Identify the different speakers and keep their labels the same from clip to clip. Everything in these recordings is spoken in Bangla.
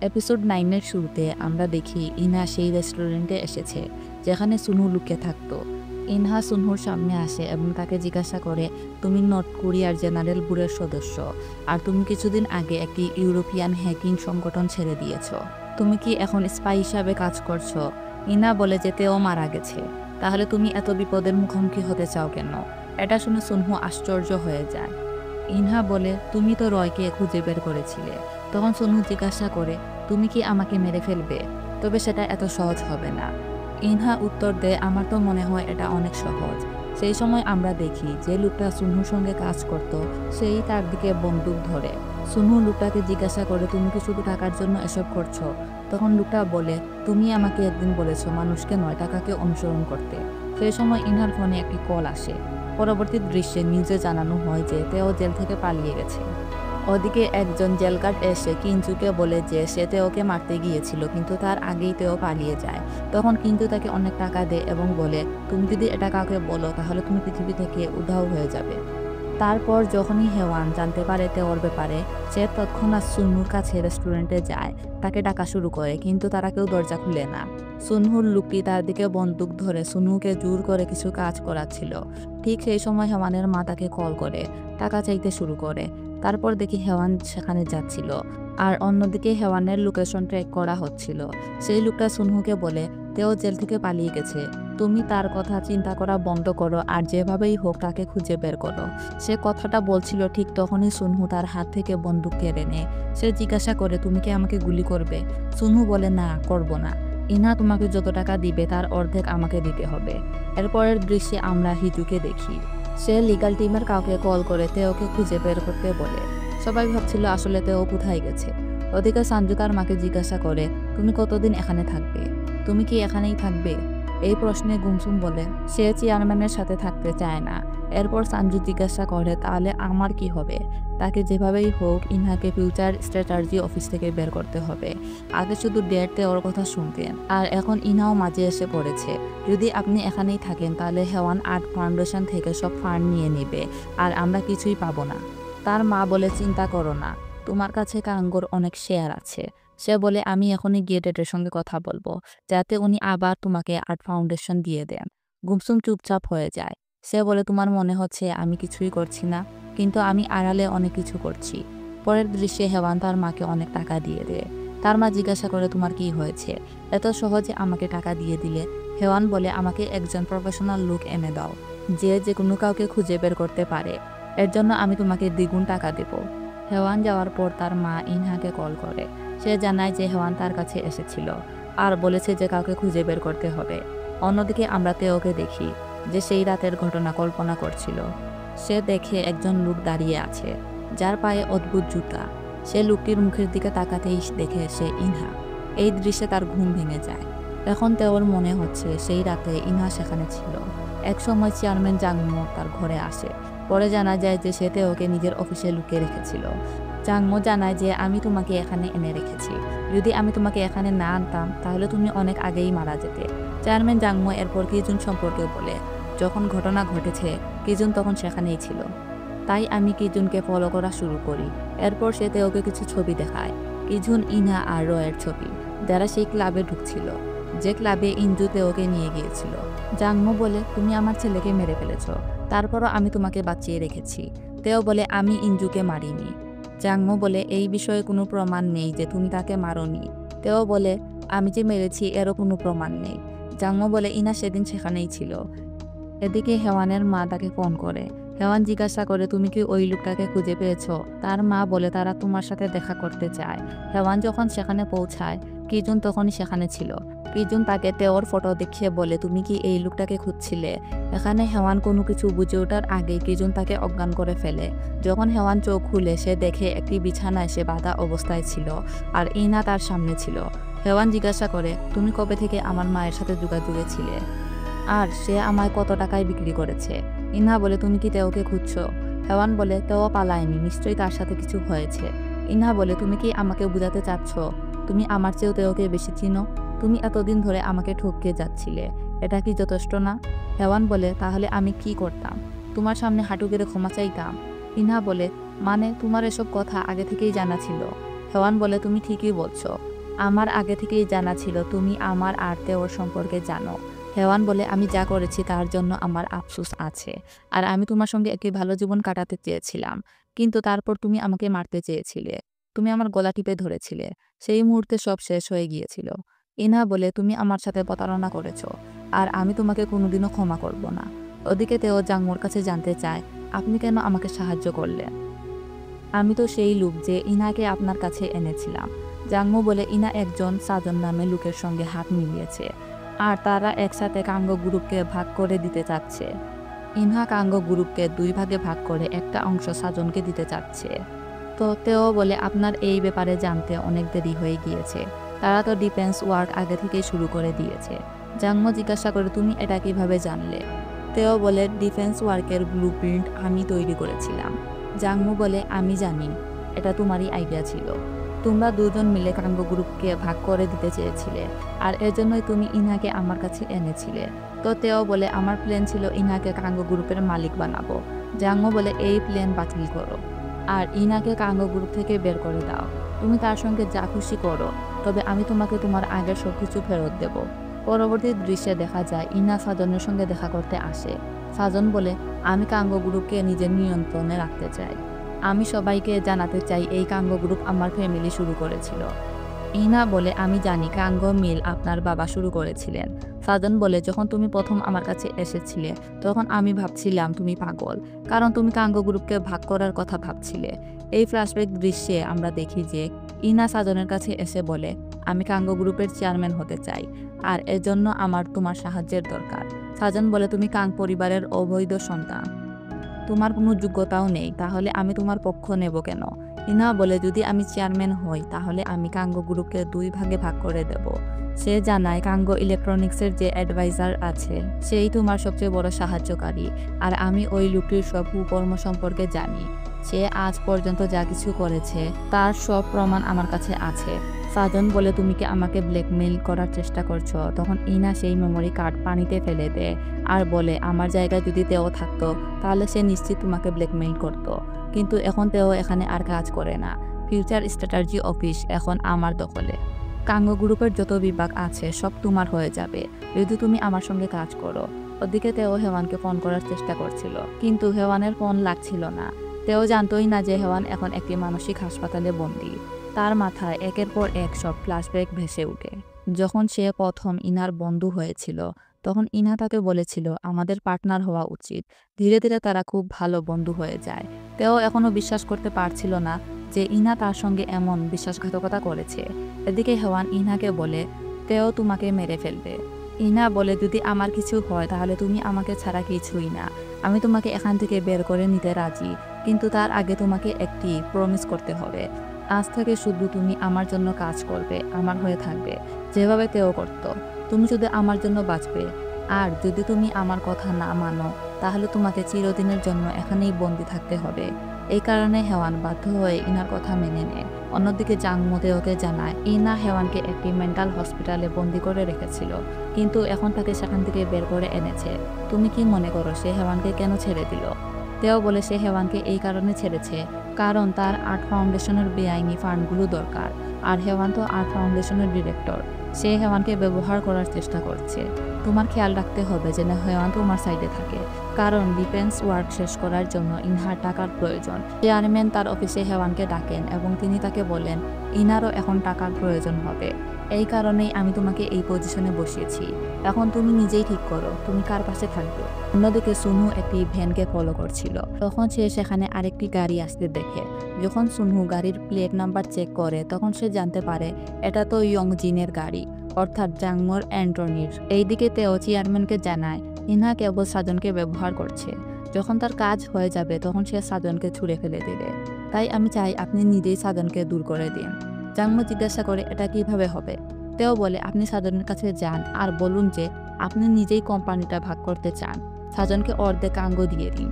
Speaker 1: এপিসোড 9 এর শুরুতে আমরা দেখি ইনহা সেই রেস্টুরেন্টে এসেছে যেখানে সুনু লুকিয়ে থাকতো। ইনহা সুনহুর সামনে আসে এবং তাকে জিজ্ঞাসা করে, তুমি নর্থ কোরিয়ার জেনারেল ব্যুরোর সদস্য, আর তুমি কিছুদিন আগে একটি ইউরোপিয়ান হ্যাকিং সংগঠন ছেড়ে দিয়েছ। তুমি কি এখন স্পাই হিসাবে কাজ করছো? ইনহা বলে যে তেও মারা গেছে। তাহলে তুমি এত বিপদের মুখোমুখি হতে চাও কেন? এটা শুনে সুনহু আশ্চর্য হয়ে যায়। ইনহা বলে, তুমি তো রয়কে খুঁজে বের করেছিলে। তখন সুনহু জিজ্ঞাসা করে, তুমি কি আমাকে মেরে ফেলবে? তবে সেটা এত সহজ হবে না। ইনহা উত্তর দেয়, আমার তো মনে হয় এটা অনেক সহজ। সেই সময় আমরা দেখি যে লোকটা সুনহুর সঙ্গে কাজ করত সেই তার দিকে বন্দুক ধরে। সুনহু লোকটাকে জিজ্ঞাসা করে, তুমি কি শুধু টাকার জন্য এসব করছো? তখন লোকটা বলে, তুমি আমাকে একদিন বলেছো মানুষকে নয় টাকাকে অনুসরণ করতে। সেই সময় ইনহার ফোনে একটি কল আসে। পরবর্তী দৃশ্যে নিউজে জানানো হয় যে তেও জেল থেকে পালিয়ে গেছে। ওদিকে একজন জেলগার্ড এসে কিঞ্জুকে বলে যে সে তেওকে মারতে গিয়েছিল, কিন্তু তার আগেই তেও পালিয়ে যায়। তখন কিঞ্জু তাকে অনেক টাকা দেয় এবং বলে, তুমি যদি এটা কাউকে বলো তাহলে তুমি পৃথিবী থেকে উধাও হয়ে যাবে। তারপর যখনই হেওয়ান জানতে পারে তেওর ব্যাপারে, সে তৎক্ষণাৎ সুনহুর কাছে রেস্টুরেন্টে যায়। তাকে ডাকা শুরু করে, কিন্তু তারা কেউ দরজা খুলে না। সুনহুর লোকটি তার দিকে বন্দুক ধরে সুনহুকে জোর করে কিছু কাজ করাচ্ছিল। ঠিক সেই সময় হেওয়ানের মা তাকে কল করে টাকা চাইতে শুরু করে। তারপর দেখি হেওয়ান সেখানে যাচ্ছিল, আর অন্যদিকে হেওয়ানের লোকেশন ট্র্যাক করা হচ্ছিল। সেই লোকটা সুনহুকে বলে, তেও জেল থেকে পালিয়ে গেছে, তুমি তার কথা চিন্তা করা বন্ধ করো আর যেভাবেই হোক তাকে খুঁজে বের করো। সে কথাটা বলছিল ঠিক তখনই সুনহু তার হাত থেকে বন্দুক কেড়ে নেয়। সে জিজ্ঞাসা করে, তুমি কি আমাকে গুলি করবে? সুনহু বলে, না, করব না। ইনহা তোমাকে যত টাকা দিবে তার অর্ধেক আমাকে দিতে হবে। এরপরের দৃশ্যে আমরা হিজুকে দেখি। সে লিগ্যাল টিমের কাউকে কল করে তেওকে খুঁজে বের করতে বলে। সবাই ভাবছিল আসলে তেও কোথায় গেছে। ওদিকে সানজু তার মাকে জিজ্ঞাসা করে, তুমি কতদিন এখানে থাকবে? তুমি কি এখানেই থাকবে? এই প্রশ্নে গুমসুম বলে সে চেয়ারম্যানের সাথে থাকতে চায় না। এরপর সানজু জিজ্ঞাসা করে, তাহলে আমার কি হবে? তাকে যেভাবেই হোক ইনহাকে ফিউচার স্ট্র্যাটার্জি অফিস থেকে বের করতে হবে। আগে শুধু ডেটতে ওর কথা শুনতেন, আর এখন ইনহাও মাঝে এসে পড়েছে। যদি আপনি এখানেই থাকেন তাহলে হেওয়ান আর্ট ফাউন্ডেশন থেকে সব ফান্ড নিয়ে নেবে, আর আমরা কিছুই পাবো না। তার মা বলে, চিন্তা করো না, তোমার কাছে কাঙ্গোর অনেক শেয়ার আছে। সে বলে, আমি এখনই গিয়ে ডেটের সঙ্গে কথা বলবো, যাতে উনি আবার তোমাকে আর্ট ফাউন্ডেশন দিয়ে দেন। গুমসুম চুপচাপ হয়ে যায়। সে বলে, তোমার মনে হচ্ছে আমি কিছুই করছি না, কিন্তু আমি আড়ালে অনেক কিছু করছি। পরের দৃশ্যে হেওয়ান তার মাকে অনেক টাকা দিয়ে দেয়। তার মা জিজ্ঞাসা করে, তোমার কি হয়েছে? এত সহজে আমাকে টাকা দিয়ে দিলে? হেওয়ান বলে, আমাকে একজন প্রফেশনাল লোক এনে দাও, যে যে কোনো কাউকে খুঁজে বের করতে পারে। এর জন্য আমি তোমাকে দ্বিগুণ টাকা দেব। হেওয়ান যাওয়ার পর তার মা ইনহাকে কল করে। সে জানায় যে হেওয়ান তার কাছে এসেছিল আর বলেছে যে কাউকে খুঁজে বের করতে হবে। অন্যদিকে আমরা তেওকে দেখি যে সেই রাতের ঘটনা কল্পনা করছিল। সে দেখে একজন লোক দাঁড়িয়ে আছে, যার পায়ে অদ্ভুত জুতা। সে লোকটির মুখের দিকে তাকাতেই দেখে সে ইনহা। এই দৃশ্যে তার ঘুম ভেঙে যায়। এখন তেওর মনে হচ্ছে সেই রাতে ইনহা সেখানে ছিল। একসময় চেয়ারম্যান জাংমো তার ঘরে আসে। পরে জানা যায় যে সে তেওকে নিজের অফিসে লুকিয়ে রেখেছিল। জাংমো জানায় যে আমি তোমাকে এখানে এনে রেখেছি, যদি আমি তোমাকে এখানে না আনতাম তাহলে তুমি অনেক আগেই মারা যেতে। চেয়ারম্যান জাংমো এরপর কিজুন সম্পর্কে বলে, যখন ঘটনা ঘটেছে কিজুন তখন সেখানেই ছিল। তাই আমি কিজুনকে ফলো করা শুরু করি। এরপর সে তেওকে কিছু ছবি দেখায়, কিজুন, ইনহা আর রয়ের ছবি, যারা সেই ক্লাবে ঢুকছিল, যে ক্লাবে ইঞ্জু তেওকে নিয়ে গিয়েছিল। জাংমো বলে, তুমি আমার ছেলেকে মেরে ফেলেছ, তারপরও আমি তোমাকে বাঁচিয়ে রেখেছি। তেও বলে, আমি ইঞ্জুকে মারিনি। জাংমো বলে, এই বিষয়ে কোনো প্রমাণ নেই যে তুমি তাকে মারোনি। তেও বলে, আমি যে মেরেছি এরও কোনো প্রমাণ নেই। জাংমো বলে, ইনা সেদিন সেখানেই ছিল। এদিকে হেওয়ানের মা তাকে ফোন করে। হেওয়ান জিজ্ঞাসা করে, তুমি কি ওই লোকটাকে খুঁজে পেয়েছো? তার মা বলে, তারা তোমার সাথে দেখা করতে চায়। হেওয়ান যখন সেখানে পৌঁছায়, কিজুন তখনই সেখানে ছিল। কিজুন তাকে তেওর ফটো দেখিয়ে বলে, তুমি কি এই লোকটাকে খুঁজছিলে? এখানে হেওয়ান কোনো কিছু বুঝে ওঠার আগেই কিজুন তাকে অজ্ঞান করে ফেলে। যখন হেওয়ান চোখ খুলে সে দেখে একটি বিছানায় সে বাঁধা অবস্থায় ছিল, আর ইনা তার সামনে ছিল। হেওয়ান জিজ্ঞাসা করে, তুমি কবে থেকে আমার মায়ের সাথে যোগাযোগে ছিলে? আর সে আমায় কত টাকায় বিক্রি করেছে? ইনহা বলে, তুমি কি তেওকে খুঁজছো? হেওয়ান বলে, তেও পালায়নি, নিশ্চয়ই তার সাথে কিছু হয়েছে। ইনহা বলে, তুমি কি আমাকে বোঝাতে চাচ্ছ তুমি আমার চেয়েও তেওকে বেশি চিনো? তুমি এতদিন ধরে আমাকে ঠকিয়ে যাচ্ছিলে, এটা কি যথেষ্ট না? হেওয়ান বলে, তাহলে আমি কি করতাম? তোমার সামনে হাঁটু গেড়ে ক্ষমা চাইতাম? ইনহা বলে, মানে তোমার এসব কথা আগে থেকেই জানা ছিল? হেওয়ান বলে তুমি ঠিকই বলছো, আমার আগে থেকেই জানা ছিল তুমি আমার আর তেওর সম্পর্কে জানো। হেওয়ান বলে আমি যা করেছি তার জন্য আমার আফসোস আছে, আর আমি তোমার সঙ্গে একটি ভালো জীবন কাটাতে চেয়েছিলাম, কিন্তু তারপর তুমি আমাকে মারতে চেয়েছিলে, তুমি আমার গলা টিপে ধরেছিলে, সেই মুহূর্তে সব শেষ হয়ে গিয়েছিল। ইনহা বলে তুমি আমার সাথে প্রতারণা করেছো, আর আমি তোমাকে কোনোদিনও ক্ষমা করব না। ওদিকে তেও জাংমোর কাছে জানতে চায় আপনি কেন আমাকে সাহায্য করলেন। আমি তো সেই লোক যে ইনাকে আপনার কাছে এনেছিলাম। জাংমো বলে ইনা একজন সাজন নামে লোকের সঙ্গে হাত মিলিয়েছে, আর তারা একসাথে কাঙ্গো গ্রুপকে ভাগ করে দিতে চাচ্ছে। ইনহা কাঙ্গো গ্রুপকে 2 ভাগে ভাগ করে একটা অংশ সাজনকে দিতে চাচ্ছে। তো তেও বলে আপনার এই ব্যাপারে জানতে অনেক দেরি হয়ে গিয়েছে, তারা তো ডিফেন্স ওয়ার্ক আগে থেকেই শুরু করে দিয়েছে। জাংমো জিজ্ঞাসা করে তুমি এটা কিভাবে জানলে। তেও বলে ডিফেন্স ওয়ার্কের ব্লুপ্রিন্ট আমি তৈরি করেছিলাম। জাংমো বলে আমি জানি, এটা তোমারই আইডিয়া ছিল, তোমরা দুজন মিলে কাঙ্গো গ্রুপকে ভাগ করে দিতে চেয়েছিলে, আর এজন্যই তুমি ইনহাকে আমার কাছে এনেছিলে। তো তেও বলে আমার প্ল্যান ছিল ইনহাকে কাঙ্গো গ্রুপের মালিক বানাবো। জাংমো বলে এই প্ল্যান বাতিল করো, আর ইনাকে কাঙ্গো গ্রুপ থেকে বের করে দাও। তুমি তার সঙ্গে যা খুশি করো, তবে আমি তোমাকে তোমার আগের সবকিছু ফেরত দেব। পরবর্তী দৃশ্যে দেখা যায় ইনা সাজনের সঙ্গে দেখা করতে আসে। সাজন বলে আমি কাঙ্গো গ্রুপকে নিজের নিয়ন্ত্রণে রাখতে চাই, আমি সবাইকে জানাতে চাই এই কাঙ্গো গ্রুপ আমার ফ্যামিলি শুরু করেছিল। ইনা বলে আমি জানি কাঙ্গো মিল আপনার বাবা শুরু করেছিলেন। সাজন বলে যখন তুমি প্রথম আমার কাছে এসেছিলে তখন আমি ভাবছিলাম তুমি পাগল, কারণ তুমি কাঙ্গো গ্রুপকে ভাগ করার কথা ভাবছিলে। এই ফ্ল্যাশব্যাক দৃশ্যে আমরা দেখি যে ইনা সাজনের কাছে এসে বলে আমি কাঙ্গো গ্রুপের চেয়ারম্যান হতে চাই, আর এর জন্য আমার তোমার সাহায্যের দরকার। সাজন বলে তুমি কাং পরিবারের অবৈধ সন্তান, তোমার কোনো যোগ্যতাও নেই, তাহলে আমি তোমার পক্ষ নেব কেন। ইনা বলে যদি আমি চেয়ারম্যান হই তাহলে আমি কাঙ্গো গ্রুপকে 2 ভাগে ভাগ করে দেব। সে জানায় কাঙ্গো ইলেকট্রনিক্সের যে অ্যাডভাইজার আছে সেই তোমার সবচেয়ে বড় সাহায্যকারী, আর আমি ওই লোকটির সব কুকর্ম সম্পর্কে জানি। সে আজ পর্যন্ত যা কিছু করেছে তার সব প্রমাণ আমার কাছে আছে। সাজন বলে তুমি কি আমাকে ব্ল্যাকমেইল করার চেষ্টা করছো। তখন ইনা সেই মেমোরি কার্ড পানিতে ফেলে দেয় আর বলে আমার জায়গায় যদি তেও থাকতো তাহলে সে নিশ্চিত তোমাকে ব্ল্যাকমেইল করতো, কিন্তু এখন তেও এখানে আর কাজ করে না। ফিউচার স্ট্র্যাটেজি অফিস এখন আমার দখলে, কাঙ্গো গ্রুপের যত বিভাগ আছে সব তোমার হয়ে যাবে যদি তুমি আমার সঙ্গে কাজ করো। ওদিকে তেও হেওয়ানকে ফোন করার চেষ্টা করছিল, কিন্তু হেওয়ানের ফোন লাগছিল না। তেও জানতোই না যে হেওয়ান এখন একটি মানসিক হাসপাতালে বন্দী। তার মাথায় একের পর এক সব ফ্ল্যাশব্যাক ভেসে ওঠে। যখন সে প্রথম ইনার বন্ধু হয়েছিল তখন ইনা তাকে বলেছিল আমাদের পার্টনার হওয়া উচিত। ধীরে ধীরে তারা খুব ভালো বন্ধু হয়ে যায়। তেও এখনও বিশ্বাস করতে পারছিল না যে ইনা তার সঙ্গে এমন বিশ্বাসঘাতকতা করেছে। এদিকে হেওয়ান ইনাকে বলে তেও তোমাকে মেরে ফেলবে। ইনা বলে যদি আমার কিছু হয় তাহলে তুমি আমাকে ছাড়া কিছুই না, আমি তোমাকে এখান থেকে বের করে নিতে রাজি, কিন্তু তার আগে তোমাকে একটি প্রমিস করতে হবে। আজ থেকে শুধু তুমি আমার জন্য কাজ করবে, আমার হয়ে থাকবে, যেভাবে তেও করত। তুমি শুধু আমার জন্য বাঁচবে, আর যদি তুমি আমার কথা না মানো তাহলে তোমাকে চিরদিনের জন্য এখানেই বন্দি থাকতে হবে। এই কারণে হেওয়ান বাধ্য হয়ে ইনার কথা মেনে নেয়। অন্যদিকে জাংমো তেওকে জানায় ইনা হেওয়ানকে একটি মেন্টাল হসপিটালে বন্দি করে রেখেছিল, কিন্তু এখন তাকে সেখান থেকে বের করে এনেছে। তুমি কি মনে করো সে হেওয়ানকে কেন ছেড়ে দিল। তেও বলে সে হেওয়ানকে এই কারণে ছেড়েছে কারণ তার আর্ট ফাউন্ডেশনের বেআইনি ফান্ডগুলো দরকার, আর হেওয়ান তো আর্ট ফাউন্ডেশনের ডিরেক্টর, সে হেওয়ানকে ব্যবহার করার চেষ্টা করছে। তোমার খেয়াল রাখতে হবে যেন হেওয়ান তোমার সাইডে থাকে, কারণ ডিফেন্স ওয়ার্ক শেষ করার জন্য ইনহার টাকার প্রয়োজন। চেয়ারম্যান তার অফিসে হেওয়ানকে ডাকেন এবং তিনি তাকে বলেন ইনারও এখন টাকার প্রয়োজন হবে, এই কারণেই আমি তোমাকে এই পজিশনে বসিয়েছি, এখন তুমি নিজেই ঠিক করো তুমি কার পাশে থাকবে। অন্যদিকে সুনু একটি ভ্যানকে ফলো করছিল, তখন সে সেখানে আরেকটি গাড়ি আসতে দেখে। যখন সুনু গাড়ির প্লেট নাম্বার চেক করে তখন সে জানতে পারে এটা তো ইয়ং জিনের গাড়ি, অর্থাৎ জাংমোর অ্যান্টনির। এইদিকে তেও চেয়ারম্যানকে জানায় ইনহা কেবল সাজনকে ব্যবহার করছে, যখন তার কাজ হয়ে যাবে তখন সে সাজনকে ছুঁড়ে ফেলে দেবে, তাই আমি চাই আপনি নিজেই সাজনকে দূর করে দিন। জাংমো জিজ্ঞাসা করে এটা কিভাবে হবে। তেও বলে আপনি সাজনের কাছে যান আর বলুন যে আপনি নিজেই কোম্পানিটা ভাগ করতে চান, সাজনকে অর্ধেক কাঙ্গো দিয়ে দিন,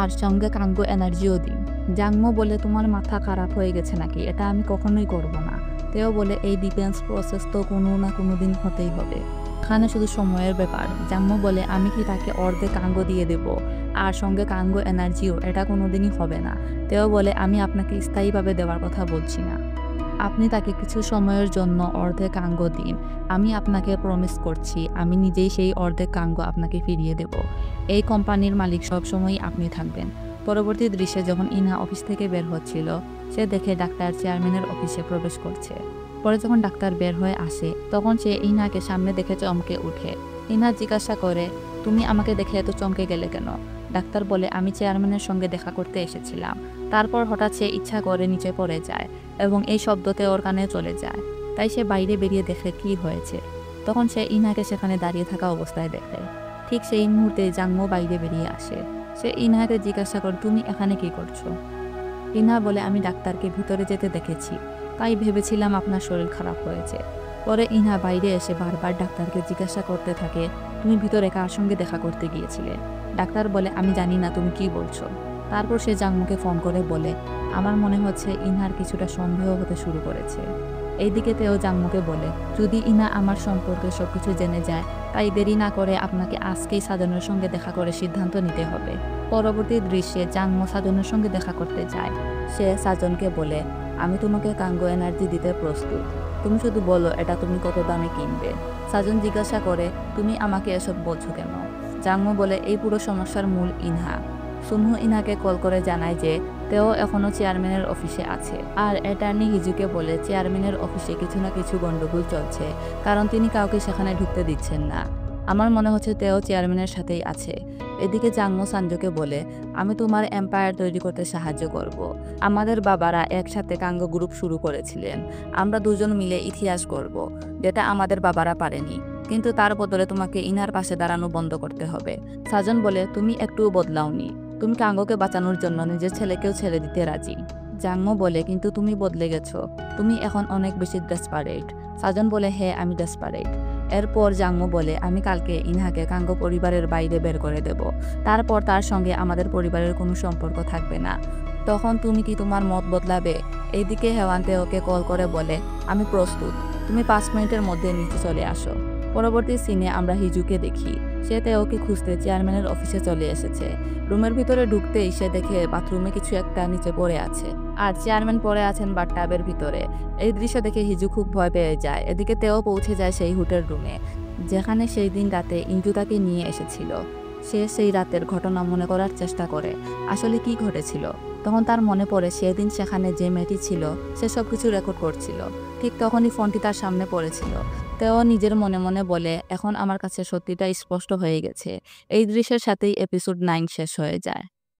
Speaker 1: আর সঙ্গে কাঙ্গো এনার্জিও দিন। জাংমো বলে তোমার মাথা খারাপ হয়ে গেছে নাকি, এটা আমি কখনোই করব না। তেও বলে এই ডিফেন্স প্রসেস তো কোনো না কোনো দিন হতেই হবে, এখানে শুধু সময়ের ব্যাপার। জাংমো বলে আমি কি তাকে অর্ধেক কাঙ্গো দিয়ে দেব আর সঙ্গে কাঙ্গো এনার্জিও, এটা কোনোদিনই হবে না। তেও বলে আমি আপনাকে স্থায়ীভাবে দেওয়ার কথা বলছি না। আপনি তাকে কিছু সময়ের জন্য অর্ধেক আঙ্গ দিন। আমি আপনাকে প্রমিস করছি আমি নিজেই সেই অর্ধেক আঙ্গ আপনাকে ফিরিয়ে দেব। এই কোম্পানির মালিক সবসময়ই আপনি থাকবেন। পরবর্তী দৃশ্যে যখন ইনহা অফিস থেকে বের হচ্ছিল, সে দেখে ডাক্তার চেয়ারম্যানের অফিসে প্রবেশ করছে। পরে যখন ডাক্তার বের হয়ে আসে, তখন সে ইনহাকে সামনে দেখে চমকে উঠে। ইনহা জিজ্ঞাসা করে, তুমি আমাকে দেখে এত চমকে গেলে কেন? ডাক্তার বলে, আমি চেয়ারম্যানের সঙ্গে দেখা করতে এসেছিলাম। তারপর হঠাৎ সে ইচ্ছা করে নিচে পড়ে যায় এবং এই শব্দতে ওর কানে চলে যায়। তাই সে বাইরে বেরিয়ে দেখে কি হয়েছে। তখন সে ইনহাকে সেখানে দাঁড়িয়ে থাকা অবস্থায় দেখে। ঠিক সেই মুহূর্তে জাংমো বাইরে বেরিয়ে আসে। সে ইনহাকে জিজ্ঞাসা করে, তুমি এখানে কি করছো? ইনহা বলে, আমি ডাক্তারকে ভিতরে যেতে দেখেছি, তাই ভেবেছিলাম আপনার শরীর খারাপ হয়েছে। পরে ইনহা বাইরে এসে বারবার ডাক্তারকে জিজ্ঞাসা করতে থাকে, তুমি ভিতরে কার সঙ্গে দেখা করতে গিয়েছিলে? ডাক্তার বলে, আমি জানি না তুমি কি বলছো। তারপর সে জাংমুকে ফোন করে বলে, আমার মনে হচ্ছে ইনহার কিছুটা সন্দেহ হতে শুরু করেছে। এইদিকে তেও জাংমুকে বলে, যদি ইনহা আমার সম্পর্কে সবকিছু জেনে যায়, তাই দেরি না করে আপনাকে আজকেই সাজনের সঙ্গে দেখা করে সিদ্ধান্ত নিতে হবে। পরবর্তী দৃশ্যে জাংমো সাজনের সঙ্গে দেখা করতে যায়। সে সাজনকে বলে, আমি তোমাকে কাঙ্গো এনার্জি দিতে প্রস্তুত, তুমি শুধু বলো এটা তুমি কত দামে কিনবে। সাজন জিজ্ঞাসা করে, তুমি আমাকে এসব বলছো কেন? জাংমো বলে, এই পুরো সমস্যার মূল ইনহা। সুনহু ইনহাকে কল করে জানায় যে তেও এখনও চেয়ারম্যানের অফিসে আছে, আর অ্যাটর্নি হিজুকে বলে চেয়ারম্যানের অফিসে কিছু না কিছু গন্ডগোল চলছে, কারণ তিনি কাউকে সেখানে ঢুকতে দিচ্ছেন না। আমার মনে হচ্ছে তেও চেয়ারম্যানের সাথেই আছে। এদিকে জাংমো সানজোকে বলে, আমি তোমার এম্পায়ার তৈরি করতে সাহায্য করব। আমাদের বাবারা একসাথে কাঙ্গো গ্রুপ শুরু করেছিলেন। আমরা দুজন মিলে ইতিহাস করব, যেটা আমাদের বাবারা পারেনি। কিন্তু তার বদলে তোমাকে ইনার পাশে দাঁড়ানো বন্ধ করতে হবে। সাজন বলে, তুমি একটুও বদলাওনি, তুমি কাঙ্গোকে বাঁচানোর জন্য নিজের ছেলেকেও ছেড়ে দিতে রাজি। জাংমো বলে, কিন্তু তুমি বদলে গেছো, তুমি এখন অনেক বেশি ডেসপারেট। সাজন বলে, হ্যাঁ আমি ডেসপারেট। এরপর জাংমো বলে, আমি কালকে ইনহাকে কাঙ্গো পরিবারের বাইরে বের করে দেব, তারপর তার সঙ্গে আমাদের পরিবারের কোনো সম্পর্ক থাকবে না। তখন তুমি কি তোমার মত বদলাবে? এইদিকে হেওয়ান্তে ওকে কল করে বলে, আমি প্রস্তুত, তুমি 5 মিনিটের মধ্যে নিচে চলে আসো। পরবর্তী সিনে আমরা হিজুকে দেখি। সে তেওকে খুঁজতে চেয়ারম্যানের অফিসে চলে এসেছে। রুমের ভিতরে ঢুকতেই সে দেখে বাথরুমে কিছু একটা নিচে পড়ে আছে, আর চেয়ারম্যান পড়ে আছেন বাথটাবের ভিতরে। এই দৃশ্য দেখে হিজু খুব ভয় পেয়ে যায়। এদিকে তেও পৌঁছে যায় সেই হোটেল রুমে, যেখানে সেই দিন রাতে ইঞ্জু তাকে নিয়ে এসেছিল। সে সেই রাতের ঘটনা মনে করার চেষ্টা করে, আসলে কি ঘটেছিল। তখন তার মনে পড়ে সেদিন সেখানে যে মেয়েটি ছিল সে সব কিছু রেকর্ড করছিল। ঠিক তখনই ফোনটি তার সামনে পড়েছিল। তেও নিজের মনে মনে বলে, এখন আমার কাছে সত্যিটা স্পষ্ট হয়ে গেছে। এই দৃশ্যের সাথেই এপিসোড 9 শেষ হয়ে যায়।